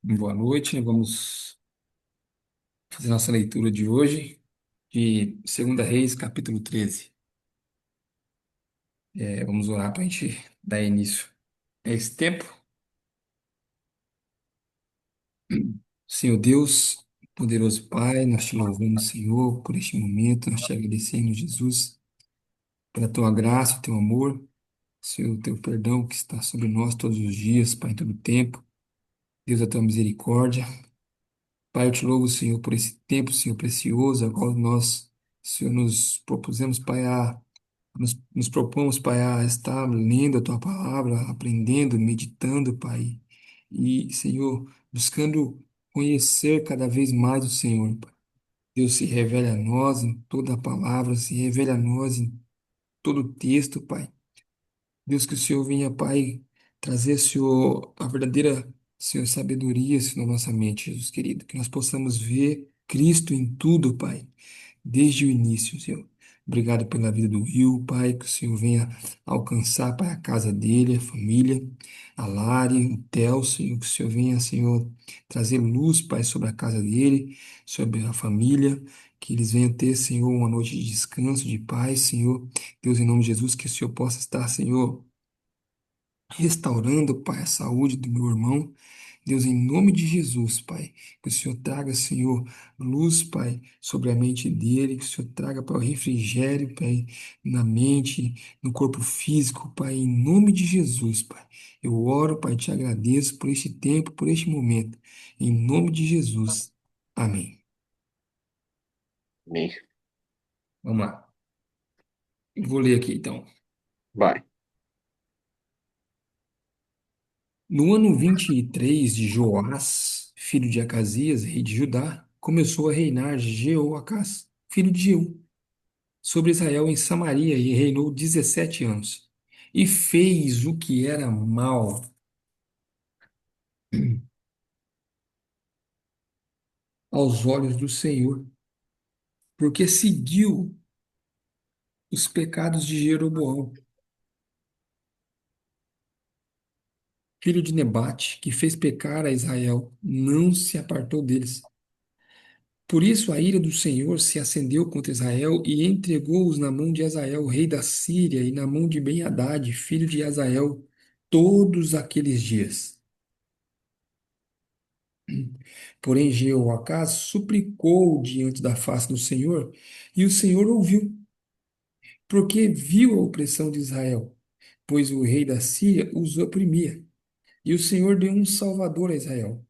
Boa noite, vamos fazer nossa leitura de hoje, de Segunda Reis, capítulo 13. Vamos orar para a gente dar início a esse tempo. Senhor Deus, poderoso Pai, nós te louvamos, Senhor, por este momento, nós te agradecemos, Jesus, pela tua graça, o teu amor, Senhor, o teu perdão que está sobre nós todos os dias, Pai, em todo o tempo. Deus, a tua misericórdia. Pai, eu te louvo, Senhor, por esse tempo, Senhor, precioso, agora nós, Senhor, nos propusemos, Pai, nos propomos, Pai, a estar lendo a Tua palavra, aprendendo, meditando, Pai, e, Senhor, buscando conhecer cada vez mais o Senhor, Pai. Deus se revela a nós em toda a palavra, se revela a nós em todo o texto, Pai. Deus, que o Senhor venha, Pai, trazer, Senhor, a verdadeira, Senhor, sabedoria, Senhor, na nossa mente, Jesus querido, que nós possamos ver Cristo em tudo, Pai, desde o início, Senhor. Obrigado pela vida do Rio, Pai, que o Senhor venha alcançar, Pai, a casa dele, a família, a Lari, o Theo, Senhor, que o Senhor venha, Senhor, trazer luz, Pai, sobre a casa dele, sobre a família, que eles venham ter, Senhor, uma noite de descanso, de paz, Senhor. Deus, em nome de Jesus, que o Senhor possa estar, Senhor, restaurando, Pai, a saúde do meu irmão. Deus, em nome de Jesus, Pai, que o Senhor traga, Senhor, luz, Pai, sobre a mente dele, que o Senhor traga, Pai, o refrigério, Pai, na mente, no corpo físico, Pai, em nome de Jesus, Pai. Eu oro, Pai, te agradeço por este tempo, por este momento, em nome de Jesus. Amém. Amém. Vamos lá. Eu vou ler aqui, então. Vai. No ano 23 de Joás, filho de Acasias, rei de Judá, começou a reinar Jeoacás, filho de Jeú, sobre Israel em Samaria e reinou 17 anos. E fez o que era mal aos olhos do Senhor, porque seguiu os pecados de Jeroboão, filho de Nebate, que fez pecar a Israel, não se apartou deles. Por isso a ira do Senhor se acendeu contra Israel e entregou-os na mão de Hazael, rei da Síria, e na mão de Ben-Hadad, filho de Hazael, todos aqueles dias. Porém, Jeoacás suplicou diante da face do Senhor, e o Senhor ouviu, porque viu a opressão de Israel, pois o rei da Síria os oprimia. E o Senhor deu um salvador a Israel,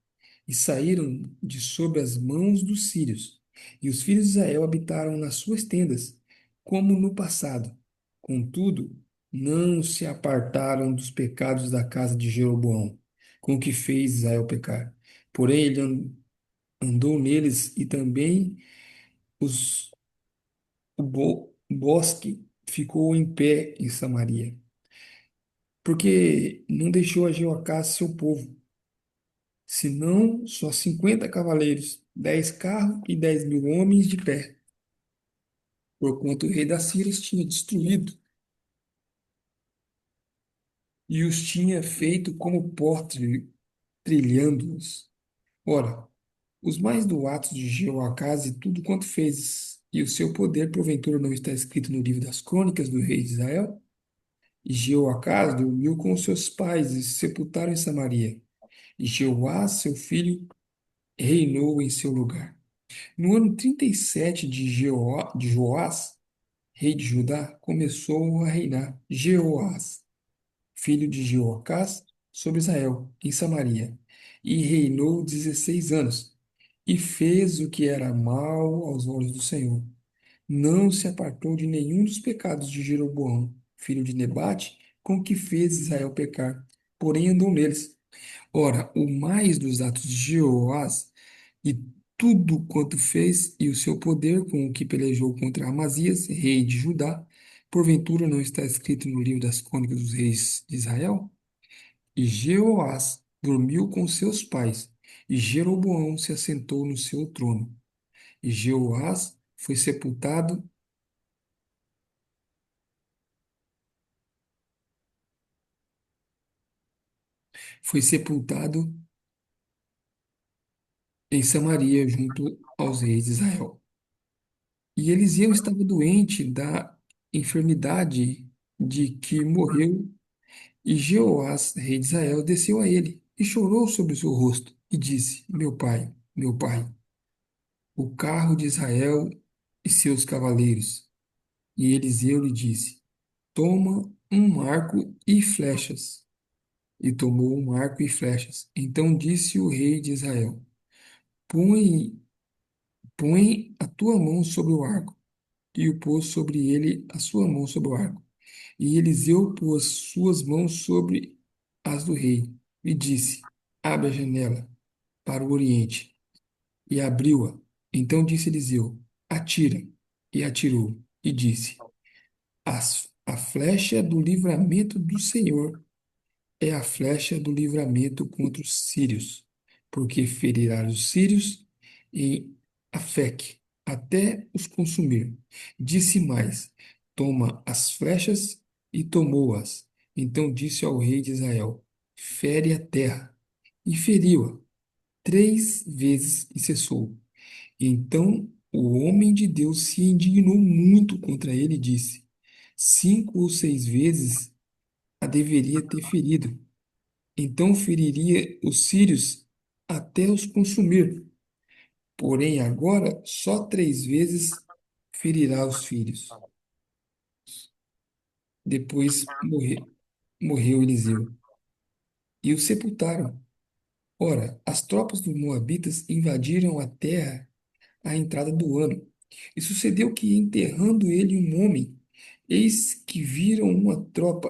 e saíram de sob as mãos dos sírios. E os filhos de Israel habitaram nas suas tendas, como no passado. Contudo, não se apartaram dos pecados da casa de Jeroboão, com o que fez Israel pecar. Porém, ele andou neles e também os, o bosque ficou em pé em Samaria, porque não deixou a Jeoacás seu povo, senão só 50 cavaleiros, 10 carros e 10.000 homens de pé, porquanto o rei da Síria os tinha destruído e os tinha feito como pó, trilhando-os. Ora, os mais do atos de Jeoacás e tudo quanto fez, e o seu poder, porventura, não está escrito no livro das crônicas do rei de Israel? E Jeoacás dormiu com seus pais e se sepultaram em Samaria. E Jeoás, seu filho, reinou em seu lugar. No ano 37 de Joás, rei de Judá, começou a reinar Jeoás, filho de Jeoacás, sobre Israel, em Samaria, e reinou 16 anos, e fez o que era mal aos olhos do Senhor. Não se apartou de nenhum dos pecados de Jeroboão, filho de Nebate, com que fez Israel pecar, porém andou neles. Ora, o mais dos atos de Jeoás e tudo quanto fez e o seu poder com o que pelejou contra Amazias, rei de Judá, porventura não está escrito no livro das crônicas dos reis de Israel? E Jeoás dormiu com seus pais, e Jeroboão se assentou no seu trono. E Jeoás foi sepultado em Samaria, junto aos reis de Israel. E Eliseu estava doente da enfermidade de que morreu, e Jeoás, rei de Israel, desceu a ele e chorou sobre o seu rosto e disse: meu pai, o carro de Israel e seus cavaleiros. E Eliseu lhe disse: toma um arco e flechas. E tomou um arco e flechas. Então disse o rei de Israel: põe, põe a tua mão sobre o arco. E o pôs sobre ele a sua mão sobre o arco. E Eliseu pôs suas mãos sobre as do rei e disse: abre a janela para o oriente. E abriu-a. Então disse Eliseu: atira. E atirou. E disse: a flecha do livramento do Senhor é a flecha do livramento contra os sírios, porque ferirá os sírios em Afec, até os consumir. Disse mais: toma as flechas, e tomou-as. Então disse ao rei de Israel: fere a terra. E feriu-a 3 vezes e cessou. Então o homem de Deus se indignou muito contra ele e disse: 5 ou 6 vezes a deveria ter ferido, então feriria os sírios até os consumir. Porém, agora só 3 vezes ferirá os filhos. Depois morreu Eliseu. E o sepultaram. Ora, as tropas dos Moabitas invadiram a terra à entrada do ano. E sucedeu que, enterrando ele um homem, eis que viram uma tropa,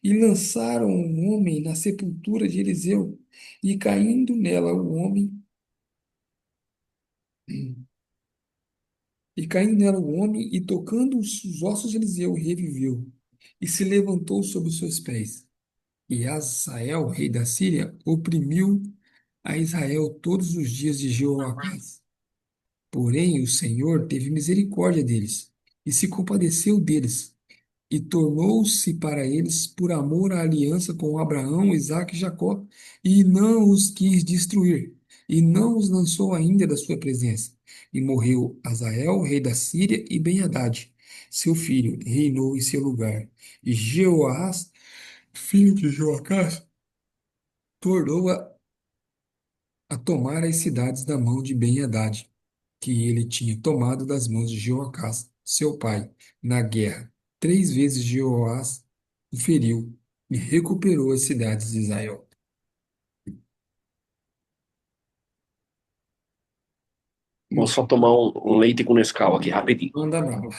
e lançaram um homem na sepultura de Eliseu, e caindo nela o homem, E caindo nela o homem, e tocando os ossos de Eliseu, reviveu, e se levantou sobre os seus pés. E Azael, rei da Síria, oprimiu a Israel todos os dias de Jeoacás. Porém, o Senhor teve misericórdia deles, e se compadeceu deles, e tornou-se para eles por amor à aliança com Abraão, Isaque e Jacó, e não os quis destruir, e não os lançou ainda da sua presença. E morreu Azael, rei da Síria, e Ben-Hadad, seu filho, reinou em seu lugar. E Jeoás, filho de Joacás, tornou a tomar as cidades da mão de Ben-Hadad, que ele tinha tomado das mãos de Jeoacás, seu pai, na guerra. 3 vezes Jeoás o feriu e recuperou as cidades de Israel. Vou só tomar um leite com Nescau aqui, rapidinho. Manda bala.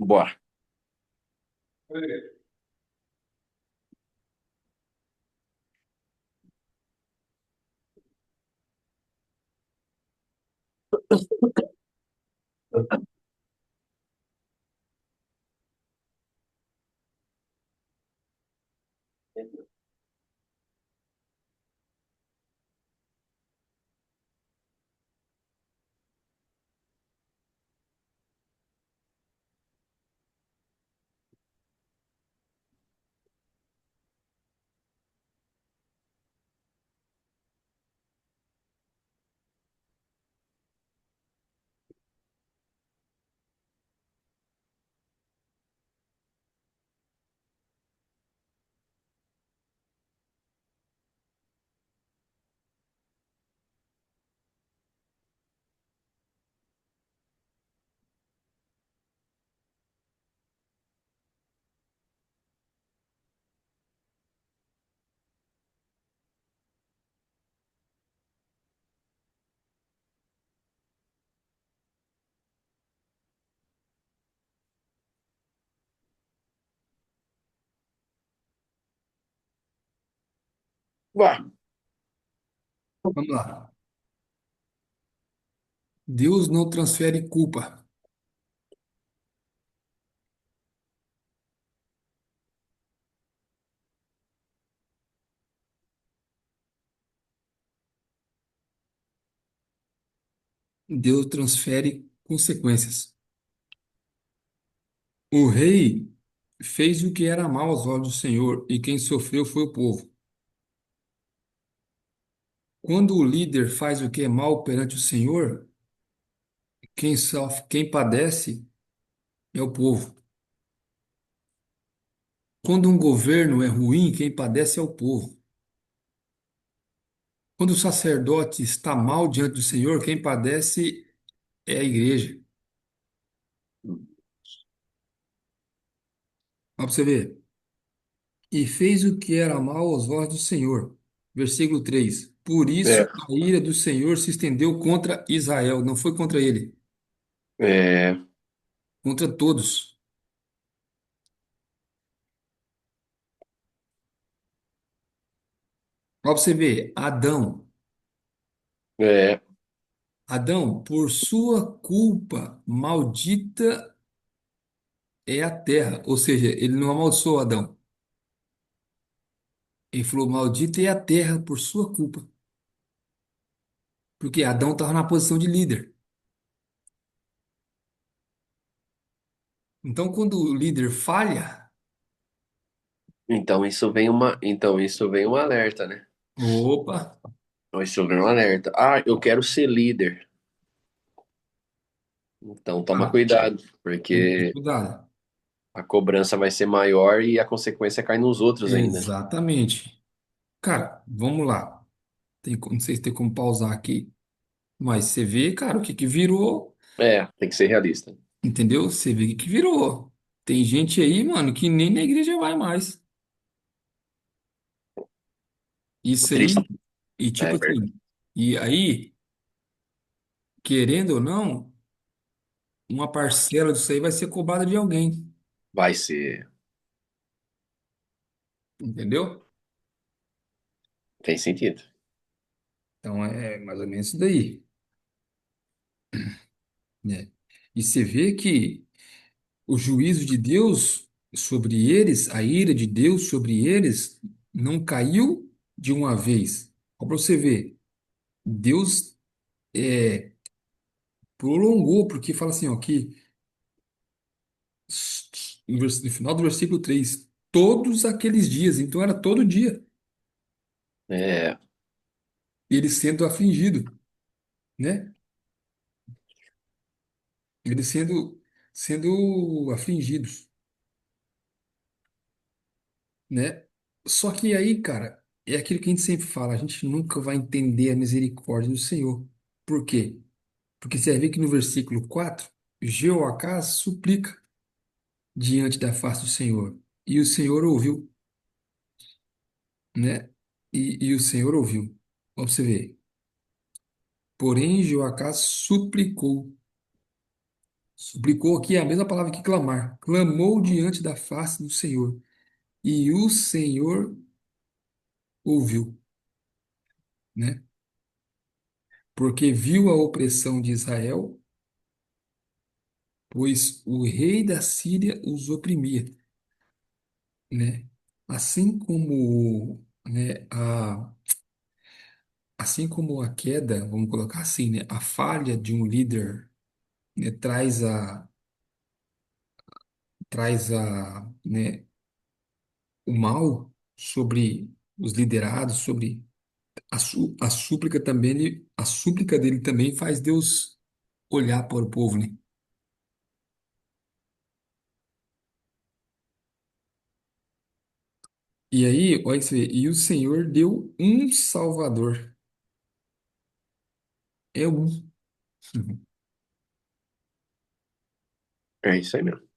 Bora. Ué, Vamos lá. Deus não transfere culpa. Deus transfere consequências. O rei fez o que era mal aos olhos do Senhor, e quem sofreu foi o povo. Quando o líder faz o que é mal perante o Senhor, quem sofre, quem padece é o povo. Quando um governo é ruim, quem padece é o povo. Quando o sacerdote está mal diante do Senhor, quem padece é a igreja. Ó, pra você ver. E fez o que era mal aos olhos do Senhor. Versículo 3. Por isso é, a ira do Senhor se estendeu contra Israel. Não foi contra ele, é, contra todos. Ó, pra você ver. é, Adão, por sua culpa, maldita é a terra. Ou seja, ele não amaldiçoou Adão. Ele falou: maldita é a terra por sua culpa. Porque Adão estava na posição de líder. Então, quando o líder falha, então isso vem um alerta, né? opa, Então, isso vem um alerta. Ah, eu quero ser líder. Então toma ah, cuidado, tem que ter porque cuidado. a cobrança vai ser maior e a consequência cai nos outros ainda. Exatamente. Cara, vamos lá. Não sei se tem como pausar aqui, mas você vê, cara, o que que virou, É, tem que ser realista. entendeu? Você vê o que que virou. Tem gente aí, mano, que nem na igreja vai mais. O Isso triste aí, e tipo é verdade. assim, e aí, querendo ou não, uma parcela disso aí vai ser cobrada de alguém, Vai ser. entendeu? Tem sentido. Então é mais ou menos isso daí, né? E você vê que o juízo de Deus sobre eles, a ira de Deus sobre eles, não caiu de uma vez. Só para você ver, Deus prolongou, porque fala assim, ó, que no final do versículo 3 todos aqueles dias, então era todo dia, É, eles sendo afligidos, né? Eles sendo afligidos, né? Só que aí, cara, é aquilo que a gente sempre fala, a gente nunca vai entender a misericórdia do Senhor. Por quê? Porque você vai ver que no versículo 4 Jeoacás suplica diante da face do Senhor. E o Senhor ouviu, né? E o Senhor ouviu. Ó, pra você ver. Porém, Jeoacás suplicou. Suplicou aqui é a mesma palavra que clamar. Clamou diante da face do Senhor. E o Senhor ouviu, né? Porque viu a opressão de Israel, pois o rei da Síria os oprimia, né? Assim como, né, assim como a queda, vamos colocar assim, né, a falha de um líder, né, né, o mal sobre os liderados, sobre a súplica também, a súplica dele também faz Deus olhar para o povo, né? E aí, olha isso aí, e o Senhor deu um Salvador. É um. É isso aí mesmo.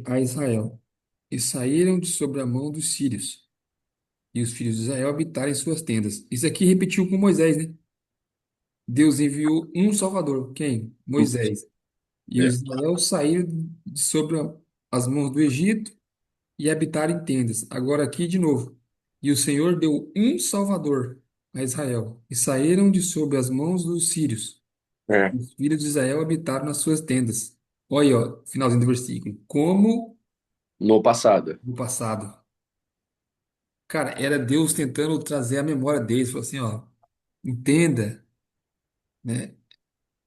A Israel. E saíram de sobre a mão dos sírios. E os filhos de Israel habitaram em suas tendas. Isso aqui repetiu com Moisés, né? Deus enviou um Salvador. Quem? Moisés. E É. os Israel saíram de sobre as mãos do Egito e habitaram em tendas. Agora aqui de novo. E o Senhor deu um Salvador a Israel. E saíram de sob as mãos dos sírios. É. Os filhos de Israel habitaram nas suas tendas. Olha aí, ó, finalzinho do versículo. Como No passado. no passado. Cara, era Deus tentando trazer a memória deles. Falou assim, ó, entenda, né?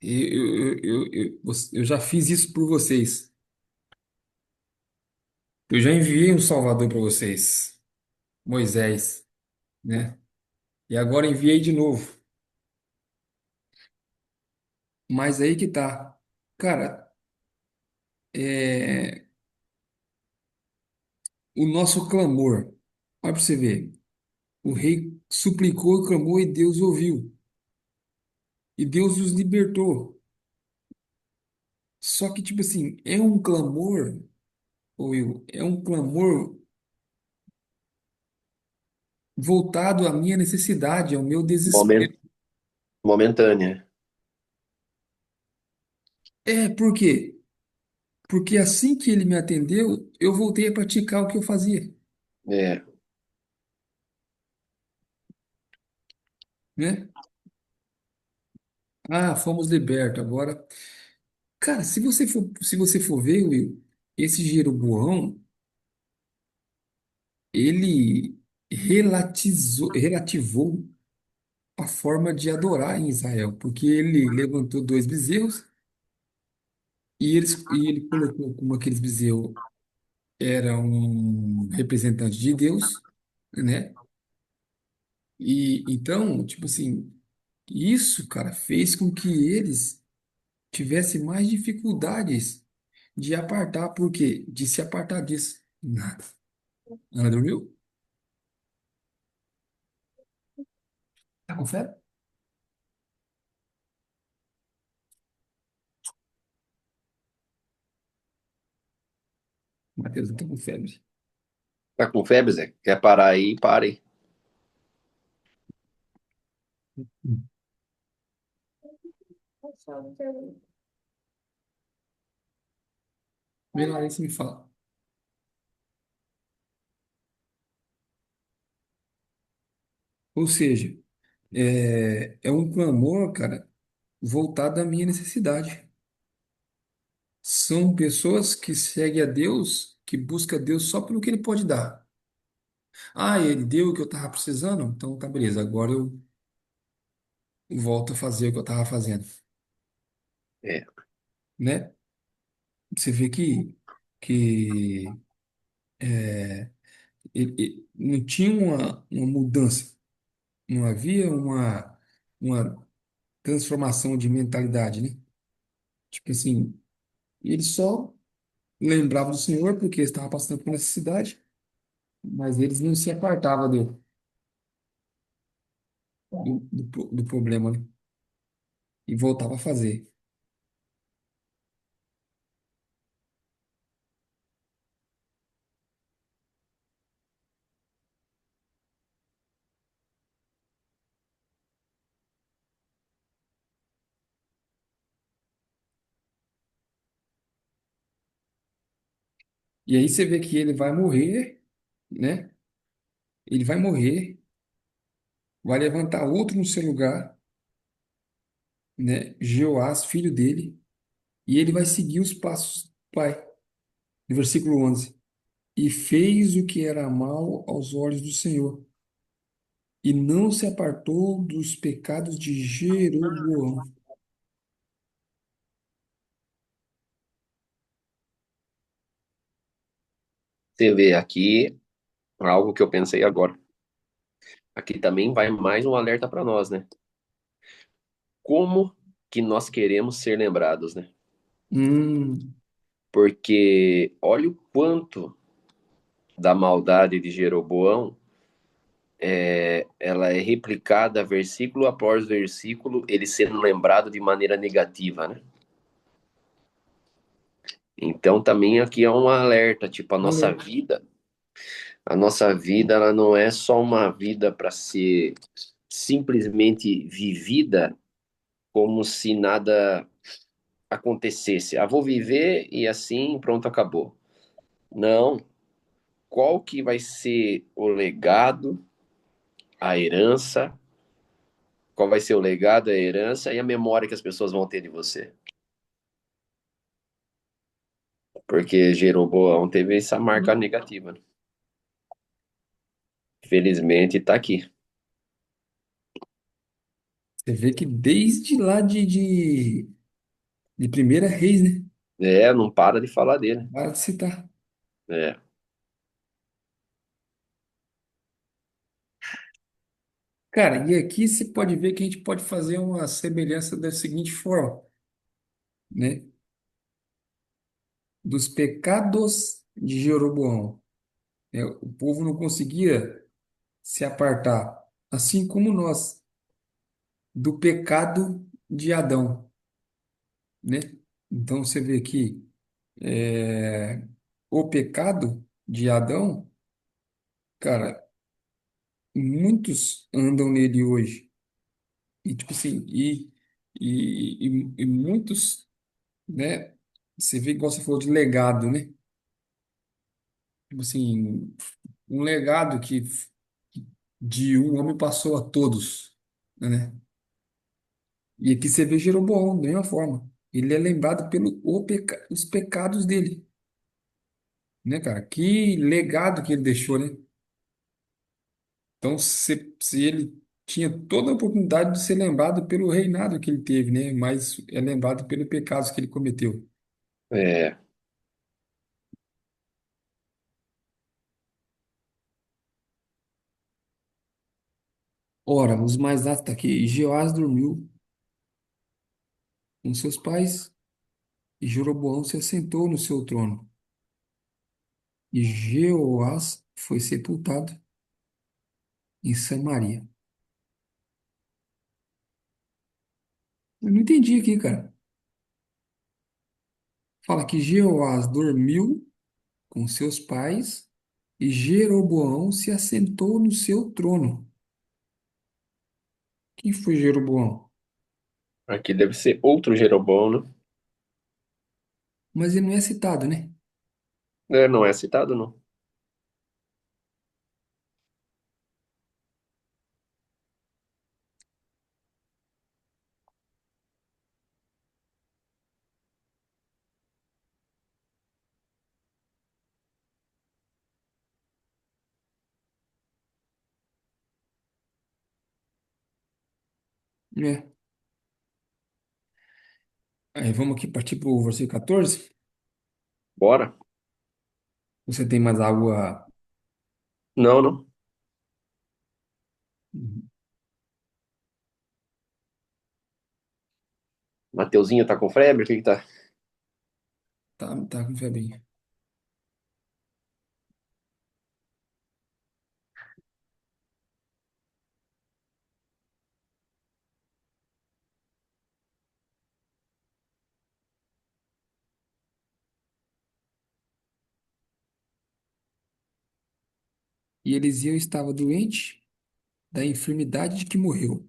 Eu já fiz isso por vocês. Eu já enviei um Salvador para vocês, Moisés, né? E agora enviei de novo. Mas aí que tá. Cara, é, o nosso clamor. Olha para você ver. O rei suplicou e clamou e Deus ouviu. E Deus os libertou. Só que, tipo assim, é um clamor, Will, é um clamor voltado à minha necessidade, ao meu Momen- desespero. Momentânea. É, por quê? Porque assim que ele me atendeu, eu voltei a praticar o que eu fazia, É. né? Ah, fomos libertos. Agora, cara, se você for ver, Will, esse Jeroboão, ele relativou a forma de adorar em Israel, porque ele levantou dois bezerros e ele colocou como aqueles bezerros eram um representante de Deus, né? E então, tipo assim, isso, cara, fez com que eles tivessem mais dificuldades de apartar, por quê? De se apartar disso. Nada. Ana dormiu? Tá com febre? Matheus, não tá com febre. Tá com febre, Zé? Quer parar aí? Pare. Hum. Vê lá, aí você me fala. Ou seja, é um clamor, cara, voltado à minha necessidade. São pessoas que seguem a Deus, que buscam a Deus só pelo que Ele pode dar. Ah, Ele deu o que eu estava precisando? Então tá, beleza, agora eu volto a fazer o que eu estava fazendo, É. né? Você vê que não tinha uma mudança, não havia uma transformação de mentalidade, né? Tipo assim, ele só lembrava do Senhor porque estava passando por necessidade, mas eles não se apartavam do problema, né? E voltava a fazer. E aí você vê que ele vai morrer, né? Ele vai morrer, vai levantar outro no seu lugar, né? Jeoás, filho dele, e ele vai seguir os passos do pai. No versículo 11. E fez o que era mal aos olhos do Senhor, e não se apartou dos pecados de Jeroboão. Você vê aqui algo que eu pensei agora. Aqui também vai mais um alerta para nós, né? Como que nós queremos ser lembrados, né? Hum, Porque olha o quanto da maldade de Jeroboão ela é replicada versículo após versículo, ele sendo lembrado de maneira negativa, né? Então também aqui é um alerta, tipo, alerta. a nossa vida ela não é só uma vida para ser simplesmente vivida como se nada acontecesse. Ah, vou viver e assim, pronto, acabou. Não. Qual que vai ser o legado, a herança? Qual vai ser o legado, a herança e a memória que as pessoas vão ter de você? Porque Jeroboão teve essa marca negativa, né? Felizmente tá aqui. Você vê que desde lá de Primeira Reis, né? É, não para de falar dele. Para de citar. É, Cara, e aqui você pode ver que a gente pode fazer uma semelhança da seguinte forma, né? Dos pecados de Jeroboão, né? O povo não conseguia se apartar, assim como nós, do pecado de Adão, né? Então você vê aqui, é, o pecado de Adão, cara, muitos andam nele hoje. E tipo assim, e muitos, né? Você vê igual você falou de legado, né? Tipo assim, um legado que de um homem passou a todos, né? E aqui você vê Jeroboão da mesma forma. Ele é lembrado os pecados dele, né, cara? Que legado que ele deixou, né? Então, se ele tinha toda a oportunidade de ser lembrado pelo reinado que ele teve, né? Mas é lembrado pelos pecados que ele cometeu. é. Ora, os mais dados está aqui. E Jeoás dormiu com seus pais, e Jeroboão se assentou no seu trono. E Jeoás foi sepultado em Samaria. Eu não entendi aqui, cara. Fala que Jeoás dormiu com seus pais e Jeroboão se assentou no seu trono. Quem foi Jeroboão? Aqui deve ser outro Jeroboão, né? Mas ele não é citado, né? É, não é citado, não. É. Aí vamos aqui partir para o versículo 14. Bora? Você tem mais algo a. Não, não. Mateuzinho tá com febre? O que que tá? Tá com febrinha. E Eliseu estava doente da enfermidade de que morreu.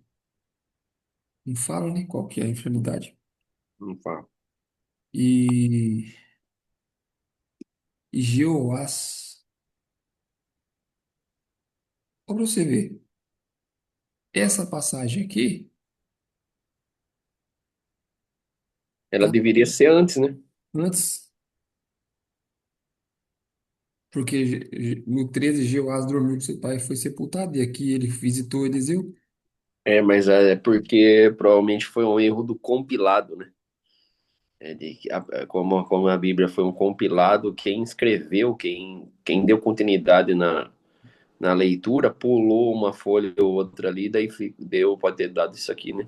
Não fala, né? Qual que é a enfermidade. Não fala. E e Jeoás. Ó, pra você ver, essa passagem aqui Ela tá deveria ser antes, né? antes, porque no 13 Jeoás dormiu com seu pai e foi sepultado, e aqui ele visitou Eliseu. É, mas é porque provavelmente foi um erro do compilado, né? Como a Bíblia foi um compilado, quem escreveu, quem deu continuidade na leitura, pulou uma folha ou outra ali, daí pode ter dado isso aqui, né?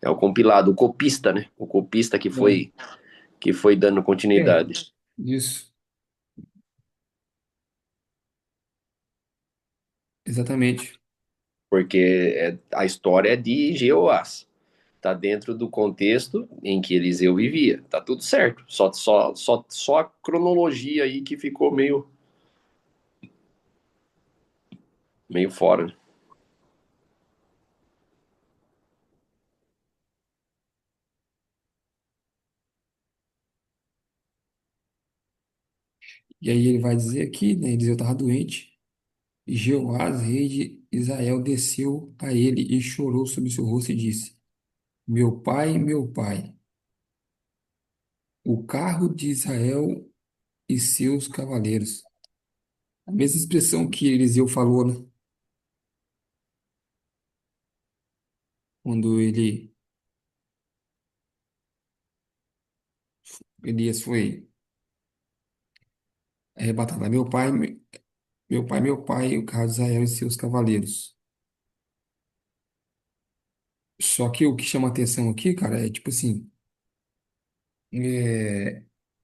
É o compilado, o copista, né? O copista que foi dando É, continuidade. isso, exatamente. Porque a história é de Jeoás. Tá dentro do contexto em que Eliseu vivia. Tá tudo certo. Só a cronologia aí que ficou meio fora, né? E aí ele vai dizer aqui, né, Eliseu estava doente, e Jeoás, rei de Israel, desceu a ele e chorou sobre seu rosto e disse: meu pai, o carro de Israel e seus cavaleiros. A mesma expressão que Eliseu falou, né? Quando Elias foi arrebatado. Meu pai, o carro de Israel e seus cavaleiros. Só que o que chama atenção aqui, cara, é tipo assim, é,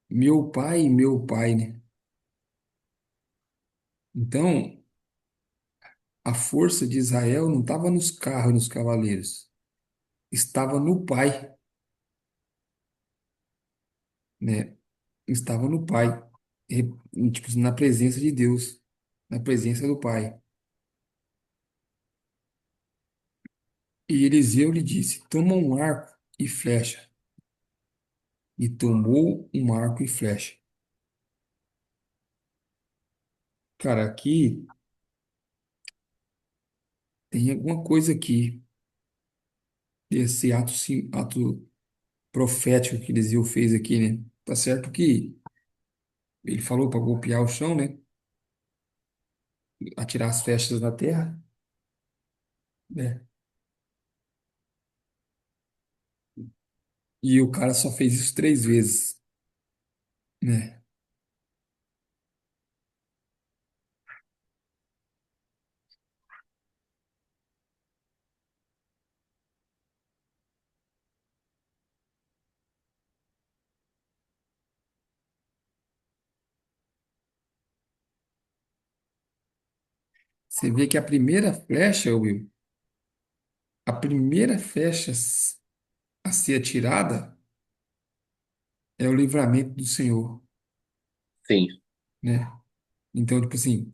meu pai, né? Então, a força de Israel não estava nos carros e nos cavaleiros, estava no pai, né? Estava no pai, tipo, na presença de Deus, na presença do pai. E Eliseu lhe disse: toma um arco e flecha. E tomou um arco e flecha. Cara, aqui tem alguma coisa aqui desse ato, ato profético que Eliseu fez aqui, né? Tá certo que ele falou para golpear o chão, né? Atirar as flechas na terra, né? E o cara só fez isso 3 vezes, né? Você vê que a primeira flecha, Will, a primeira flecha a ser atirada é o livramento do Senhor, Sim. né? Então, tipo assim,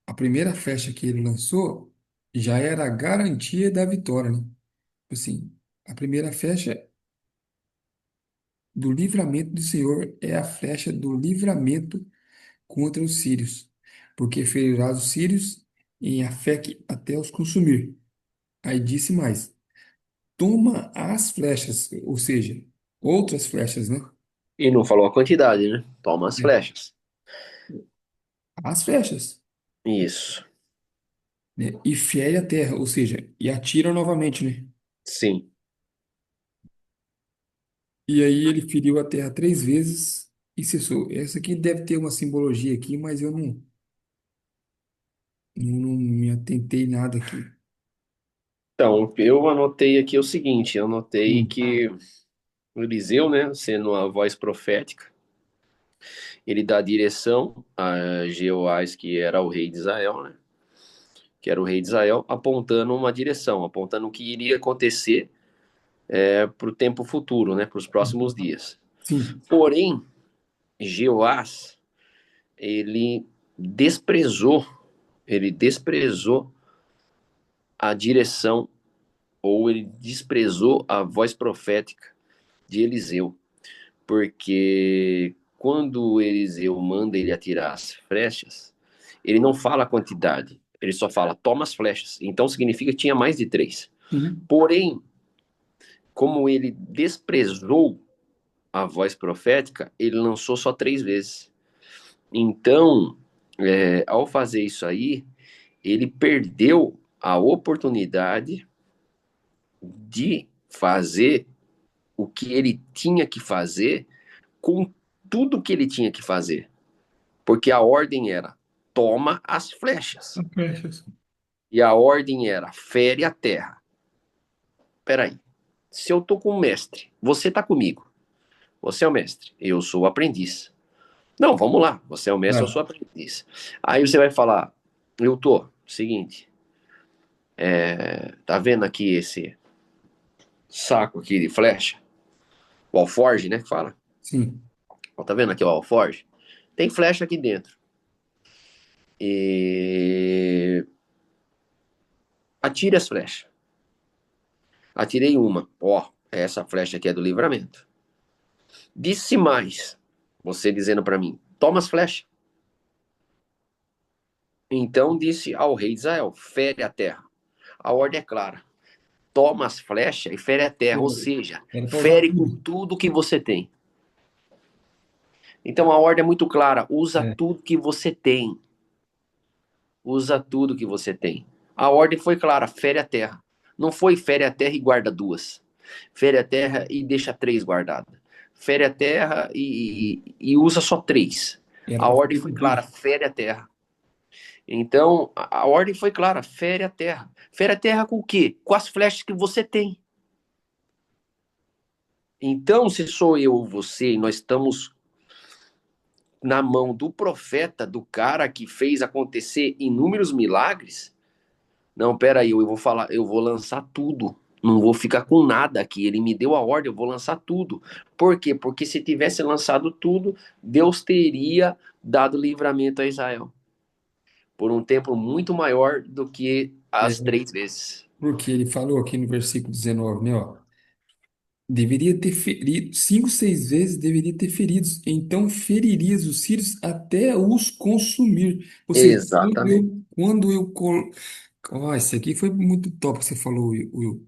a primeira flecha que ele lançou já era a garantia da vitória, né? Tipo assim, a primeira flecha do livramento do Senhor é a flecha do livramento contra os sírios, porque ferirás os sírios em Afeque até os consumir. Aí disse mais: toma as flechas, ou seja, outras flechas, né? E não falou a quantidade, né? Toma as É, flechas. as flechas, Isso. né? E fere a terra, ou seja, e atira novamente, né? Sim. E aí ele feriu a terra 3 vezes e cessou. Essa aqui deve ter uma simbologia aqui, mas eu não me atentei nada aqui. Então, eu anotei aqui o seguinte, eu anotei Hum, que o Eliseu, né, sendo a voz profética, ele dá direção a Jeoás, que era o rei de Israel, né? Que era o rei de Israel, apontando uma direção, apontando o que iria acontecer para o tempo futuro, né, para os próximos dias. sim, Porém, Jeoás, ele desprezou, ele desprezou a direção ou ele desprezou a voz profética de Eliseu, porque quando Eliseu manda ele atirar as flechas, ele não fala a quantidade, ele só fala, toma as flechas. Então significa que tinha mais de três. Sim. Porém, como ele desprezou a voz profética, ele lançou só 3 vezes. Então, ao fazer isso aí, ele perdeu a oportunidade de fazer o que ele tinha que fazer com tudo que ele tinha que fazer. Porque a ordem era: toma as flechas. Flechas. E a ordem era: fere a terra. Peraí, se eu tô com o mestre, você tá comigo. Você é o mestre, eu sou o aprendiz. Não, vamos lá, você é o mestre, eu Ah, sou o aprendiz. Aí você vai falar: eu tô, seguinte, tá vendo aqui esse saco aqui de flecha? O alforge, né, que fala? sim. Ó, tá vendo aqui o alforge? Tem flecha aqui dentro. E atire as flechas. Atirei uma. Ó, essa flecha aqui é do livramento. Disse mais, você dizendo para mim, toma as flechas. Então disse ao rei de Israel, fere a terra. A ordem é clara. Toma as flechas e fere a terra, ou seja, Era para usar fere com tudo. tudo que você tem. Então a ordem é muito clara, usa É. tudo que você tem. Usa tudo que você tem. A ordem foi clara, fere a terra. Não foi fere a terra e guarda duas. Fere a terra e deixa três guardadas. Fere a terra e usa só três. Era A para ordem fazer foi clara, tudo. fere a terra. Então, a ordem foi clara, fere a terra. Fere a terra com o quê? Com as flechas que você tem. Então, se sou eu ou você, e nós estamos na mão do profeta, do cara que fez acontecer inúmeros milagres, não, pera aí, eu vou falar, eu vou lançar tudo. Não vou ficar com nada aqui. Ele me deu a ordem, eu vou lançar tudo. Por quê? Porque se tivesse lançado tudo, Deus teria dado livramento a Israel por um tempo muito maior do que É, as 3 vezes. porque ele falou aqui no versículo 19, né, ó, deveria ter ferido, 5, 6 vezes deveria ter feridos, então feririas os sírios até os consumir. Ou seja, Exatamente. Ó, esse aqui foi muito top que você falou, Will.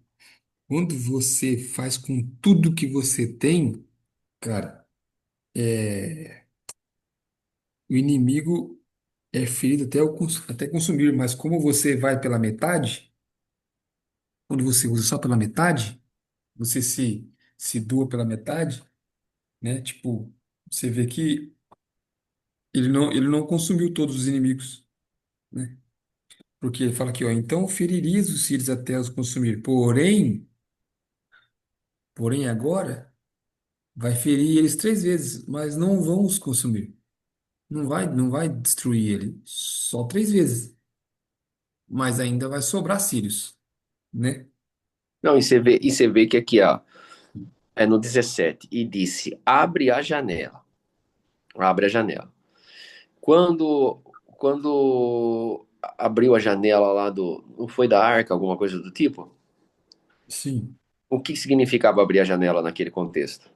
Quando você faz com tudo que você tem, cara, o inimigo é ferido até consumir, mas como você vai pela metade, quando você usa só pela metade, você se doa pela metade, né? Tipo, você vê que ele não consumiu todos os inimigos, né? Porque ele fala aqui, ó, então feririas os sírios até os consumir. Porém agora vai ferir eles 3 vezes, mas não vão os consumir. Não vai destruir ele, só 3 vezes. Mas ainda vai sobrar sírios, né? Não, e você vê que aqui, ó, é no 17, e disse: abre a janela. Abre a janela. Quando abriu a janela lá do. Não foi da arca, alguma coisa do tipo? Sim, O que significava abrir a janela naquele contexto?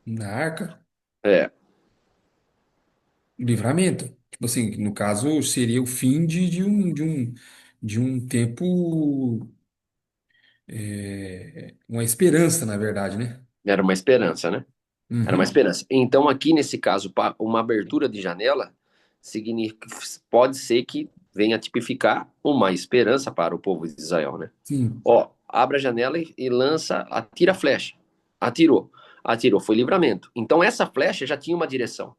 na arca, É, livramento. Tipo assim, no caso, seria o fim de um tempo, uma esperança, na verdade, né? era uma esperança, né? Era uma Uhum. esperança. Então, aqui nesse caso, uma abertura de janela significa, pode ser que venha tipificar uma esperança para o povo de Israel, né? Sim. Ó, abre a janela e lança, atira a flecha. Atirou. Atirou, foi livramento. Então, essa flecha já tinha uma direção.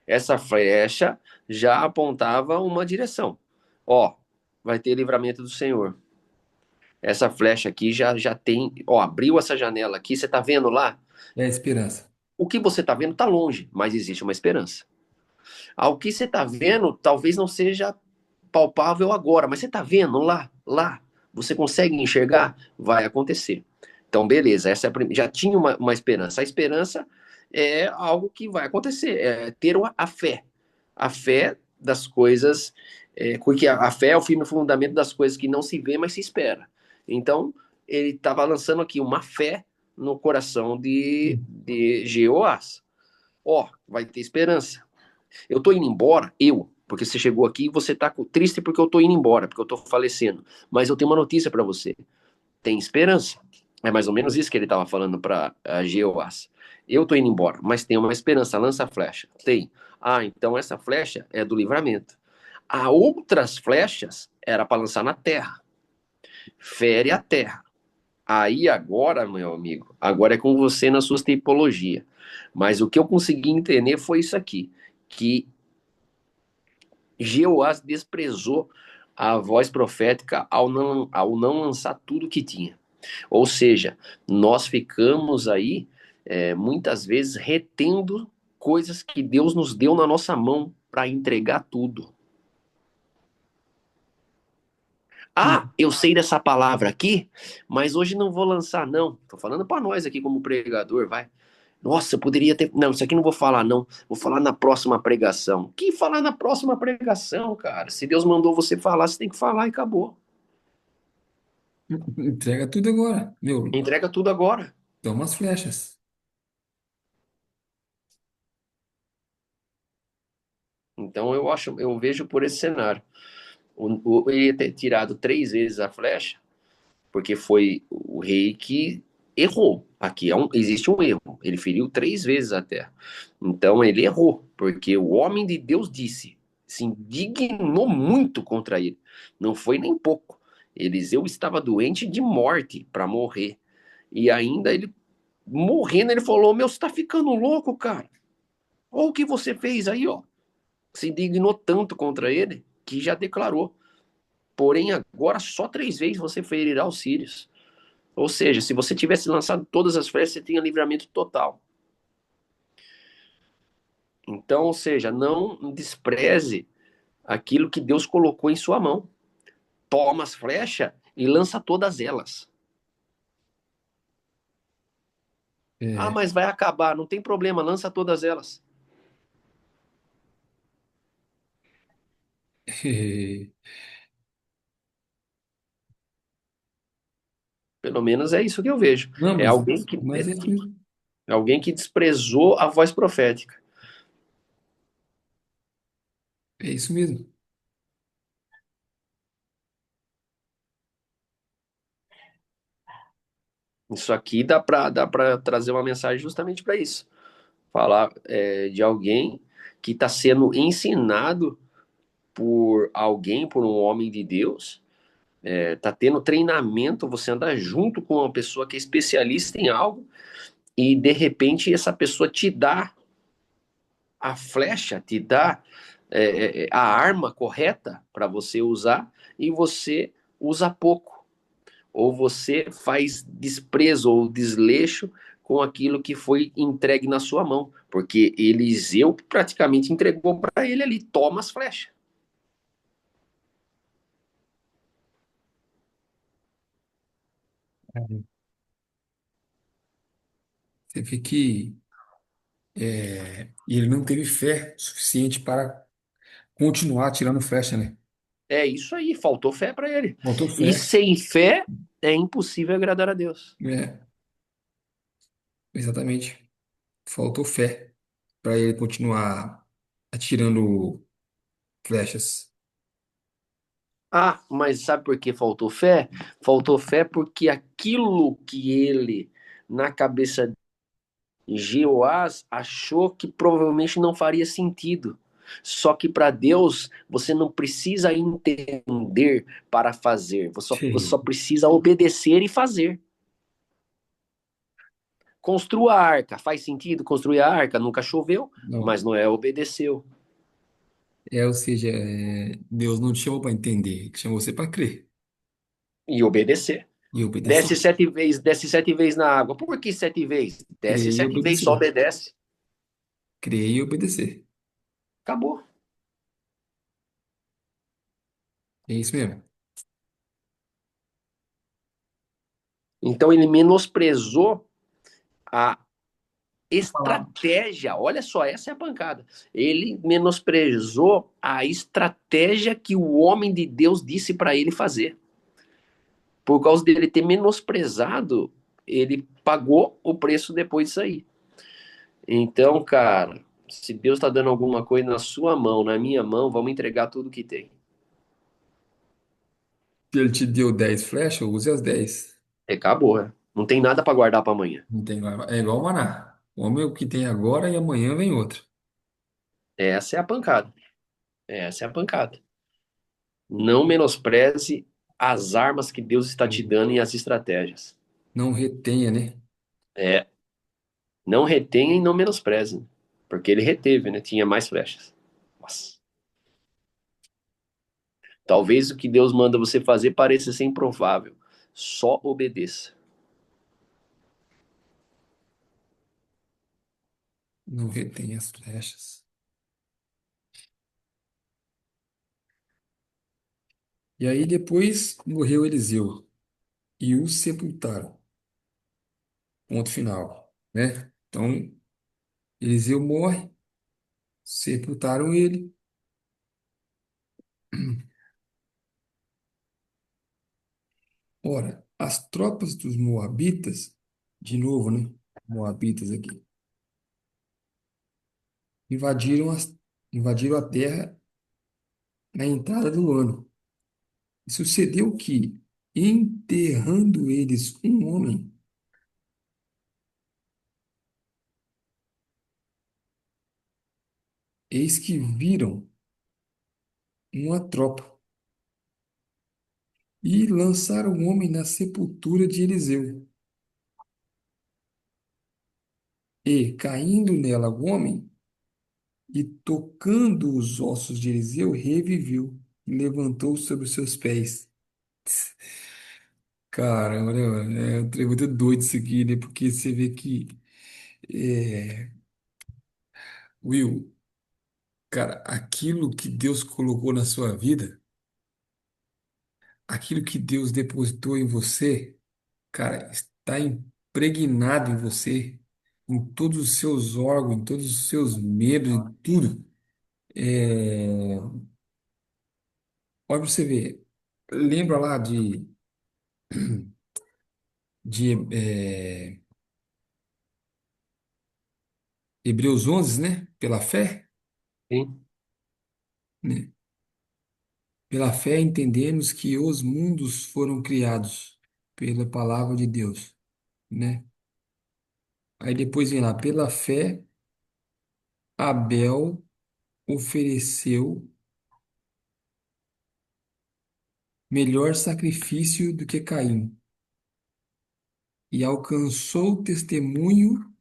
Essa flecha já apontava uma direção. Ó, vai ter livramento do Senhor. Essa flecha aqui já tem, ó, abriu essa janela aqui, você tá vendo lá? É a esperança. O que você tá vendo tá longe, mas existe uma esperança. Ao que você tá vendo, talvez não seja palpável agora, mas você tá vendo lá, você consegue enxergar? Vai acontecer. Então, beleza, essa é já tinha uma esperança. A esperança é algo que vai acontecer, é ter a fé. A fé das coisas, porque a fé é o firme fundamento das coisas que não se vê, mas se espera. Então, ele estava lançando aqui uma fé no coração de Jeoás. Ó, vai ter esperança. Eu tô indo embora, porque você chegou aqui e você tá triste porque eu tô indo embora, porque eu tô falecendo. Mas eu tenho uma notícia para você. Tem esperança. É mais ou menos isso que ele estava falando para Jeoás. Eu tô indo embora, mas tem uma esperança. Lança a flecha. Tem. Ah, então essa flecha é do livramento. Há outras flechas era para lançar na terra. Fere a terra. Aí agora, meu amigo, agora é com você na sua tipologia. Mas o que eu consegui entender foi isso aqui, que Jeoás desprezou a voz profética ao não lançar tudo que tinha. Ou seja, nós ficamos aí, muitas vezes, retendo coisas que Deus nos deu na nossa mão para entregar tudo. Ah, eu sei dessa palavra aqui, mas hoje não vou lançar, não. Tô falando para nós aqui como pregador, vai. Nossa, eu poderia ter. Não, isso aqui não vou falar, não. Vou falar na próxima pregação. Que falar na próxima pregação, cara? Se Deus mandou você falar, você tem que falar e acabou. Entrega tudo agora, meu. Entrega tudo agora. Toma as flechas. Então eu vejo por esse cenário. Ele ia ter tirado 3 vezes a flecha, porque foi o rei que errou. Aqui existe um erro. Ele feriu 3 vezes a terra. Então ele errou, porque o homem de Deus disse, se indignou muito contra ele. Não foi nem pouco. Eliseu estava doente de morte para morrer. E ainda ele morrendo, ele falou: Meu, você tá ficando louco, cara. Olha o que você fez aí, ó. Se indignou tanto contra ele que já declarou. Porém, agora só 3 vezes você ferirá os sírios. Ou seja, se você tivesse lançado todas as flechas, você tinha livramento total. Então, ou seja, não despreze aquilo que Deus colocou em sua mão. Toma as flechas e lança todas elas. Ah, É, mas vai acabar, não tem problema, lança todas elas. Pelo menos é isso que eu vejo. Não, É mas é isso mesmo. alguém que desprezou a voz profética. É isso mesmo. Isso aqui dá para trazer uma mensagem justamente para isso. Falar de alguém que está sendo ensinado por alguém, por um homem de Deus, tá tendo treinamento, você andar junto com uma pessoa que é especialista em algo e de repente essa pessoa te dá a flecha, te dá a arma correta para você usar e você usa pouco, ou você faz desprezo ou desleixo com aquilo que foi entregue na sua mão, porque Eliseu praticamente entregou para ele ali, toma as flechas. Você vê que ele não teve fé suficiente para continuar tirando flecha, né? É isso aí, faltou fé para ele. Faltou E fé. sem fé é impossível agradar a Deus. É, exatamente. Faltou fé para ele continuar atirando flechas. Ah, mas sabe por que faltou fé? Faltou fé porque aquilo que ele, na cabeça de Jeoás, achou que provavelmente não faria sentido. Só que para Deus, você não precisa entender para fazer, você só precisa obedecer e fazer. Construa a arca. Faz sentido construir a arca? Nunca choveu, Não. mas Noé obedeceu. Ou seja, Deus não te chamou para entender, ele chamou você para crer E obedecer. e obedecer. Desce 7 vezes na água. Por que 7 vezes? Desce Crer e 7 vezes, só obedecer. obedece. Crer e obedecer. Acabou. É isso mesmo. Então ele menosprezou a A palavra. estratégia. Olha só, essa é a pancada. Ele menosprezou a estratégia que o homem de Deus disse para ele fazer. Por causa dele ter menosprezado, ele pagou o preço depois disso aí. Então, cara, se Deus está dando alguma coisa na sua mão, na minha mão, vamos entregar tudo que tem. Se ele te deu 10 flechas, use as 10. E acabou, né? Não tem nada para guardar para amanhã. Não tem, é igual o maná. Come o que tem agora e amanhã vem outro. Essa é a pancada. Essa é a pancada. Não menospreze as armas que Deus está te dando e as estratégias. Não retenha, né? É, não retenha e não menospreze, né? Porque ele reteve, né? Tinha mais flechas. Nossa. Talvez o que Deus manda você fazer pareça ser improvável. Só obedeça. Não retenha as flechas. E aí depois morreu Eliseu e o sepultaram. Ponto final, né? Então, Eliseu morre, sepultaram ele. Ora, as tropas dos Moabitas, de novo, né? Moabitas aqui, invadiram, invadiram a terra na entrada do ano. E sucedeu que, enterrando eles um homem, eis que viram uma tropa e lançaram o homem na sepultura de Eliseu. E, caindo nela o homem, e tocando os ossos de Eliseu, reviveu e levantou sobre os seus pés. Caramba, né, mano? É um trem muito doido isso aqui, né? Porque você vê que, é, Will, cara, aquilo que Deus colocou na sua vida, aquilo que Deus depositou em você, cara, está impregnado em você, em todos os seus órgãos, em todos os seus medos, em tudo. É, olha pra você ver. Lembra lá de Hebreus 11, né? Pela fé, Sim. né? Pela fé entendemos que os mundos foram criados pela palavra de Deus, né? Aí depois vem lá, pela fé, Abel ofereceu melhor sacrifício do que Caim e alcançou testemunho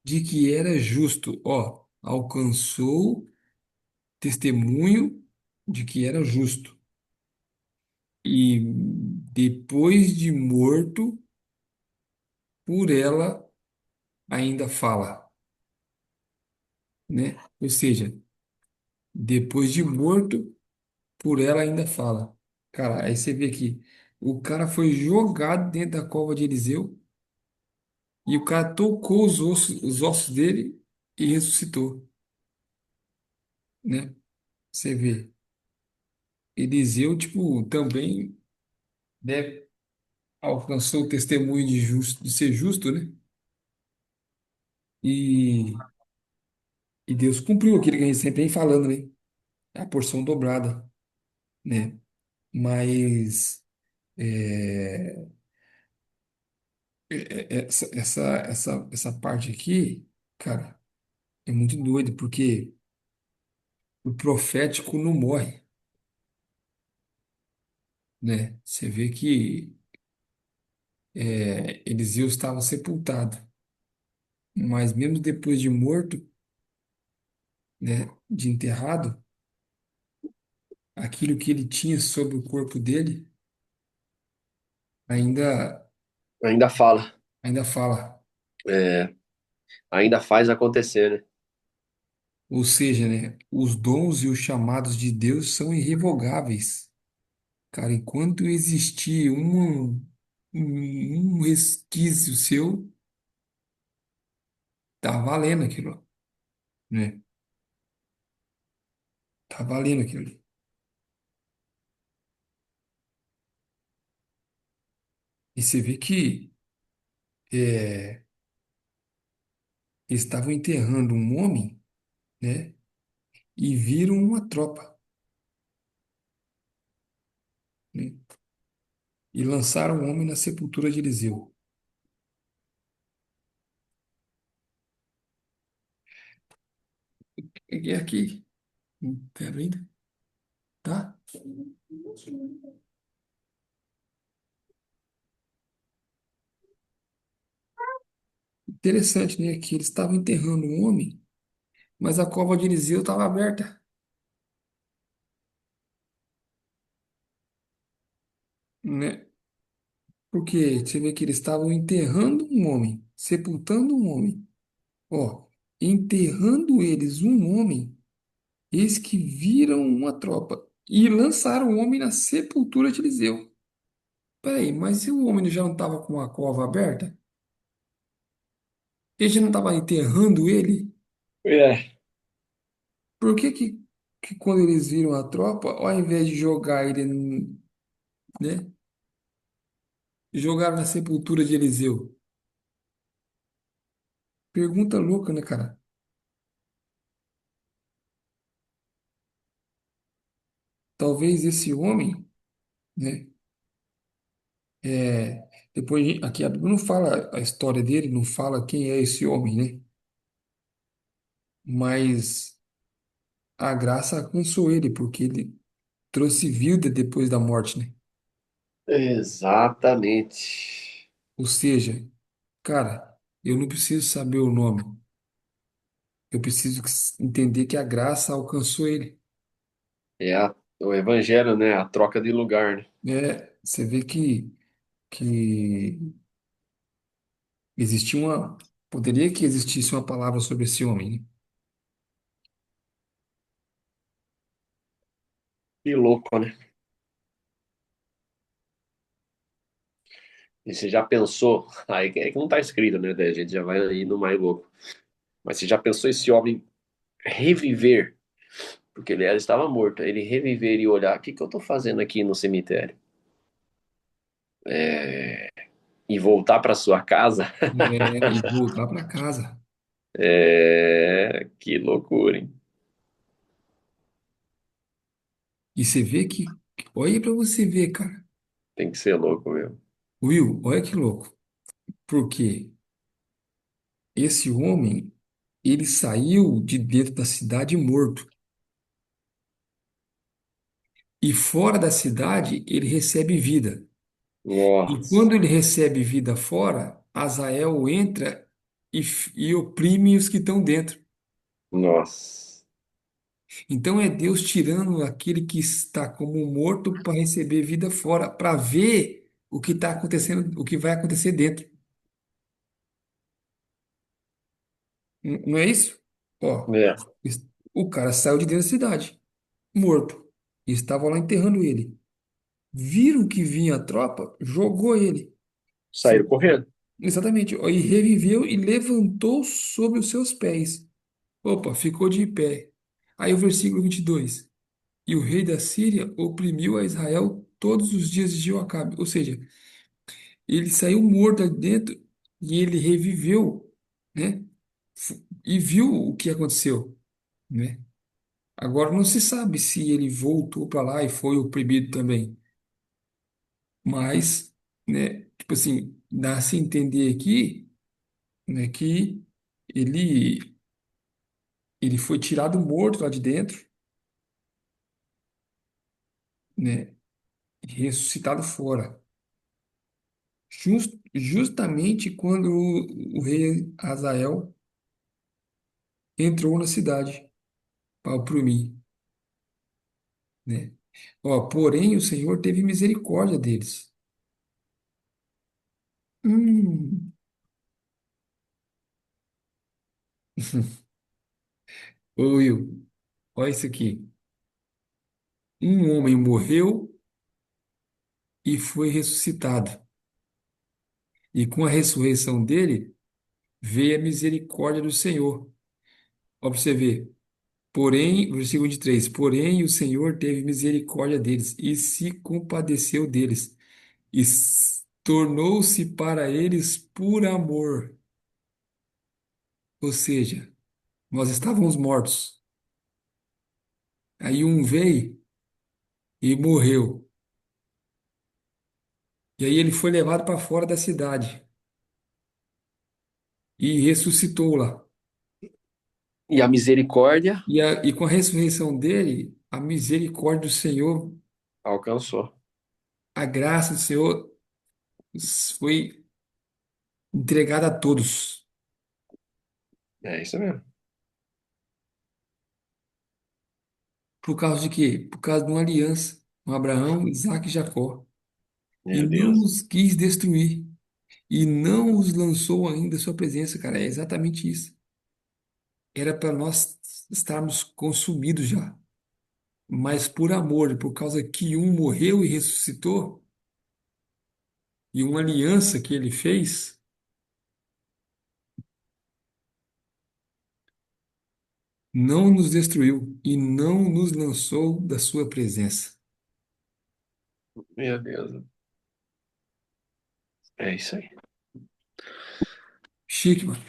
de que era justo. Ó, alcançou testemunho de que era justo. E depois de morto, por ela ainda fala, né? Ou seja, depois de morto, por ela ainda fala. Cara, aí você vê aqui, o cara foi jogado dentro da cova de Eliseu e o cara tocou os ossos dele e ressuscitou, né? Você vê, Eliseu, tipo, também, né, alcançou o testemunho de justo, de ser justo, né? E, e Deus cumpriu aquilo que a gente sempre vem falando, né? A porção dobrada, né? Mas é, essa parte aqui, cara, é muito doido, porque o profético não morre, né? Você vê que Eliseu estava sepultado, mas mesmo depois de morto, né, de enterrado, aquilo que ele tinha sobre o corpo dele ainda, Ainda fala. ainda fala. É, ainda faz acontecer, né? Ou seja, né, os dons e os chamados de Deus são irrevogáveis. Cara, enquanto existir um resquício seu, tá valendo aquilo, né? Tá valendo aquilo ali. E você vê que é, estavam enterrando um homem, né? E viram uma tropa, né? E lançaram o homem na sepultura de Eliseu. E aqui, não quero ainda, tá? Interessante, né? Que eles estavam enterrando um homem, mas a cova de Eliseu estava aberta, né? Porque você vê que eles estavam enterrando um homem, sepultando um homem. Ó, enterrando eles um homem, eis que viram uma tropa e lançaram o homem na sepultura de Eliseu. Peraí, mas se o homem já não estava com a cova aberta? Ele já não estava enterrando ele? É. Por que que quando eles viram a tropa, ao invés de jogar ele, né, jogaram na sepultura de Eliseu? Pergunta louca, né, cara? Talvez esse homem, né, depois aqui a Bíblia não fala a história dele, não fala quem é esse homem, né? Mas a graça alcançou ele, porque ele trouxe vida depois da morte, né? Exatamente. Ou seja, cara, eu não preciso saber o nome, eu preciso entender que a graça alcançou ele. É o evangelho, né? A troca de lugar, né? Você vê que existia uma. Poderia que existisse uma palavra sobre esse homem, né? Que louco, né? E você já pensou, aí é que não tá escrito, né? Daí a gente já vai aí no mais louco. Mas você já pensou esse homem reviver, porque ele estava morto, ele reviver e olhar, o que que eu tô fazendo aqui no cemitério? E voltar para sua casa? E voltar para casa. É, que loucura, hein? E você vê olha para você ver, cara. Tem que ser louco mesmo. Will, olha que louco. Porque esse homem, ele saiu de dentro da cidade morto. E fora da cidade, ele recebe vida. E Nossa, quando ele recebe vida fora, Azael entra e oprime os que estão dentro. nossa. Então é Deus tirando aquele que está como morto para receber vida fora, para ver o que está acontecendo, o que vai acontecer dentro. Não é isso? Ó, É, o cara saiu de dentro da cidade, morto. E estavam lá enterrando ele. Viram que vinha a tropa, jogou ele. saíram correndo. Exatamente. Ó, e reviveu e levantou sobre os seus pés. Opa, ficou de pé. Aí o versículo 22. E o rei da Síria oprimiu a Israel todos os dias de Joacabe. Ou seja, ele saiu morto ali dentro e ele reviveu, né? E viu o que aconteceu, né? Agora não se sabe se ele voltou para lá e foi oprimido também. Mas, né, tipo assim, dá-se a entender aqui, né, que ele, ele foi tirado morto lá de dentro, né? E ressuscitado fora. Justamente quando o rei Azael entrou na cidade para oprimir, né? Ó, porém, o Senhor teve misericórdia deles. Hum, ô Will, olha isso aqui. Um homem morreu e foi ressuscitado. E com a ressurreição dele, veio a misericórdia do Senhor. Ó, pra você ver. Porém, versículo 23, porém o Senhor teve misericórdia deles e se compadeceu deles e tornou-se para eles por amor. Ou seja, nós estávamos mortos. Aí um veio e morreu. E aí ele foi levado para fora da cidade e ressuscitou lá. E a misericórdia E com a ressurreição dele, a misericórdia do Senhor, alcançou. a graça do Senhor foi entregada a todos. É isso mesmo. Por causa de quê? Por causa de uma aliança com Abraão, Isaac e Jacó. E Meu não Deus. os quis destruir. E não os lançou ainda à sua presença, cara. É exatamente isso. Era para nós estarmos consumidos já. Mas por amor, por causa que um morreu e ressuscitou, e uma aliança que ele fez, não nos destruiu e não nos lançou da sua presença. Meu Deus. É isso aí. Chique, mano.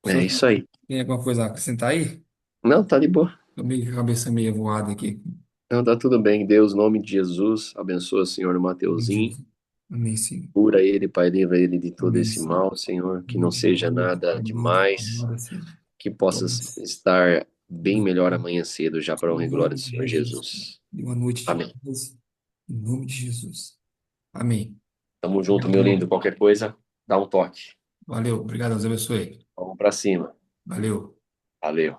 Só É isso aí. tem alguma coisa a acrescentar aí? Não, tá de boa. Tô meio com a cabeça meio voada aqui. Não, tá tudo bem. Deus, em nome de Jesus, abençoa o senhor Em nome de Mateuzinho. Jesus. Amém, Senhor. Cura ele, Pai, livra ele de todo Amém, esse Senhor. mal, Senhor. Em Que nome não de seja Jesus. nada Saúde, demais. palavra, Senhor. Que possa Paz. estar bem melhor amanhã cedo, já para a honra e Em glória do nome de Senhor Jesus. Jesus. E uma noite de Amém. paz. Em nome de Jesus. Amém. Tamo junto, Obrigado, meu lindo. irmão. Qualquer coisa, dá um toque. Valeu. Obrigado. Deus abençoe. Vamos para cima. Valeu. Valeu.